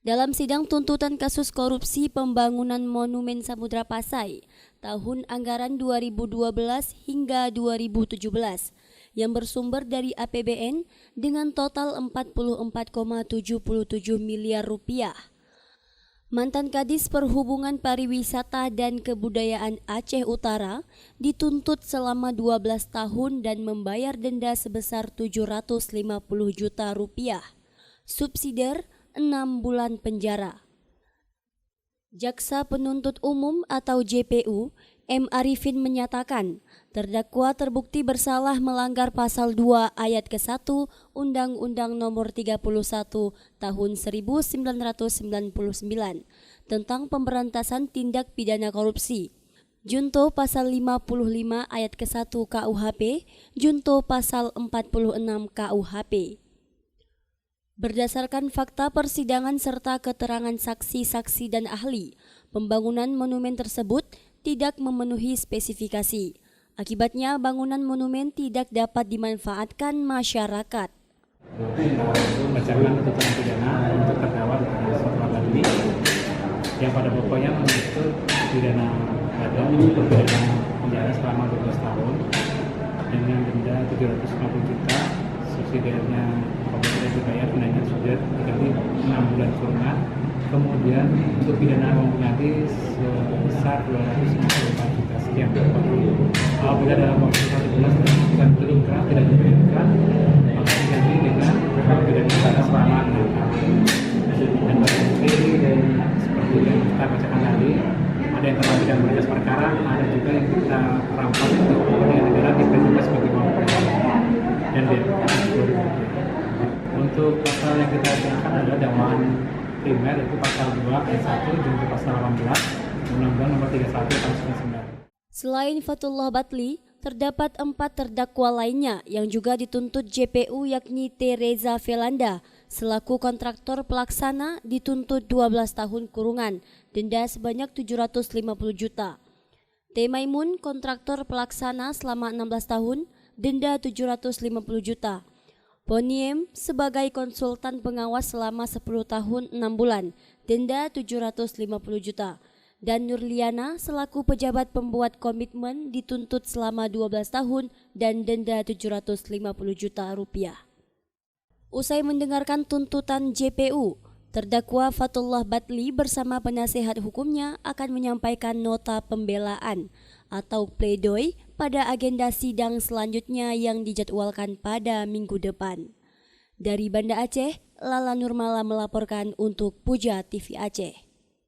Dalam sidang tuntutan kasus korupsi pembangunan Monumen Samudra Pasai tahun anggaran 2012 hingga 2017 yang bersumber dari APBN dengan total 44,77 miliar rupiah. Mantan Kadis Perhubungan Pariwisata dan Kebudayaan Aceh Utara dituntut selama 12 tahun dan membayar denda sebesar 750 juta rupiah. Subsidiar 6 bulan penjara. Jaksa Penuntut Umum atau JPU M. Arifin menyatakan terdakwa terbukti bersalah melanggar pasal 2 ayat ke-1 Undang-Undang Nomor 31 Tahun 1999 tentang pemberantasan tindak pidana korupsi. Junto pasal 55 ayat ke-1 KUHP, junto pasal 46 KUHP. Berdasarkan fakta persidangan serta keterangan saksi-saksi dan ahli, pembangunan monumen tersebut tidak memenuhi spesifikasi. Akibatnya bangunan monumen tidak dapat dimanfaatkan masyarakat. Membacakan tuntutan pidana untuk terdakwa ini yang pada pokoknya menuntut pidana penjara selama 12 tahun dengan denda 750 juta, subsidiarnya apabila dibayar dendanya sudah diganti 6 bulan kurungan. Kemudian untuk pidana mengganti sebesar 254 juta sekian. Apabila dalam waktu 1 bulan dan terungkap tidak dibayarkan, maka diganti dengan pidana selama 6 tahun. Dan seperti yang kita bacakan tadi, ada yang terlibat dalam berkas perkara, ada juga yang kita rampas untuk kepentingan negara, kita juga sebagai uang dan untuk pasal yang kita gunakan adalah dakwaan primer, yaitu pasal 2 ayat 1 junto pasal 18 Undang-Undang Nomor 31 Tahun 1999. Selain Fatullah Batli, terdapat 4 terdakwa lainnya yang juga dituntut JPU, yakni T. Reza Velanda selaku kontraktor pelaksana dituntut 12 tahun kurungan, denda sebanyak 750 juta. T. Maimun, kontraktor pelaksana selama 16 tahun, denda 750 juta. Poniem sebagai konsultan pengawas selama 10 tahun 6 bulan, denda 750 juta. Dan Nurliana selaku pejabat pembuat komitmen dituntut selama 12 tahun dan denda 750 juta rupiah. Usai mendengarkan tuntutan JPU, terdakwa Fatullah Batli bersama penasehat hukumnya akan menyampaikan nota pembelaan atau pledoi pada agenda sidang selanjutnya yang dijadwalkan pada minggu depan. Dari Banda Aceh, Lala Nurmala melaporkan untuk Puja TV Aceh.